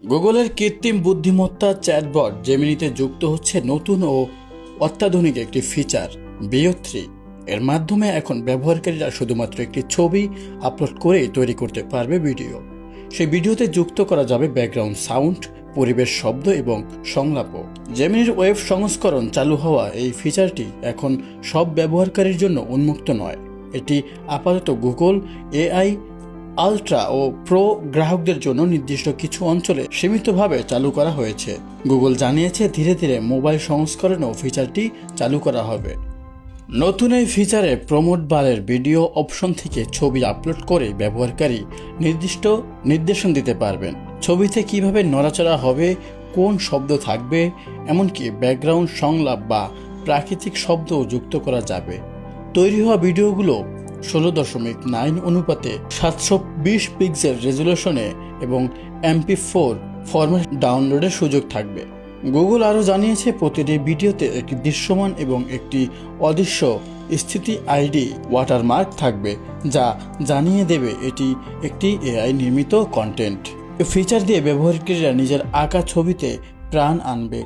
গুগলের কৃত্রিম বুদ্ধিমত্তা চ্যাটবট জেমিনিতে যুক্ত হচ্ছে নতুন ও অত্যাধুনিক একটি ফিচার VO3। এর মাধ্যমে এখন ব্যবহারকারীরা শুধুমাত্র একটি ছবি আপলোড করেই তৈরি করতে পারবে ভিডিও। সেই ভিডিওতে যুক্ত করা যাবে ব্যাকগ্রাউন্ড সাউন্ড, পরিবেশ শব্দ এবং সংলাপও। জেমিনির ওয়েব সংস্করণ চালু হওয়া এই ফিচারটি এখন সব ব্যবহারকারীর জন্য উন্মুক্ত নয়। এটি আপাতত গুগল AI আলট্রা ও প্রো গ্রাহকদের জন্য নির্দিষ্ট কিছু অঞ্চলে সীমিতভাবে চালু করা হয়েছে। গুগল জানিয়েছে ধীরে ধীরে মোবাইল সংস্করণেও ফিচারটি চালু করা হবে। নতুন এই ফিচারে প্রমোট বারের ভিডিও অপশন থেকে ছবি আপলোড করে ব্যবহারকারী নির্দিষ্ট নির্দেশন দিতে পারবেন। ছবিতে কিভাবে নড়াচড়া হবে, কোন শব্দ থাকবে, এমনকি ব্যাকগ্রাউন্ড সংলাপ বা প্রাকৃতিক শব্দও যুক্ত করা যাবে। তৈরি হওয়া ভিডিওগুলো 16:9 অনুপাতে 720 পিক্সেল রেজুলেশনে এবং MP4 ফরম্যাট ডাউনলোডের সুযোগ থাকবে। গুগল আরও জানিয়েছে প্রতিটি ভিডিওতে একটি দৃশ্যমান এবং একটি অদৃশ্য স্থিতি আইডি ওয়াটারমার্ক থাকবে, যা জানিয়ে দেবে এটি একটি AI নির্মিত কন্টেন্ট। এই ফিচার দিয়ে ব্যবহারকারীরা নিজের আঁকা ছবিতে প্রাণ আনবে,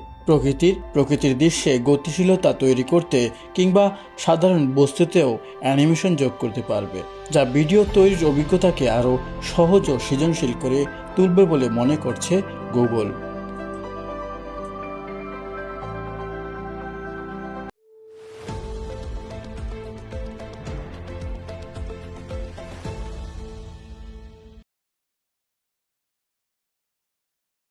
প্রকৃতির দৃশ্যে গতিশীলতা তৈরি করতে কিংবা সাধারণ বস্তুতেও অ্যানিমেশন যোগ করতে পারবে, যা ভিডিও তৈরির অভিজ্ঞতাকে আরও সহজ ও সৃজনশীল করে তুলবে বলে মনে করছে গুগল।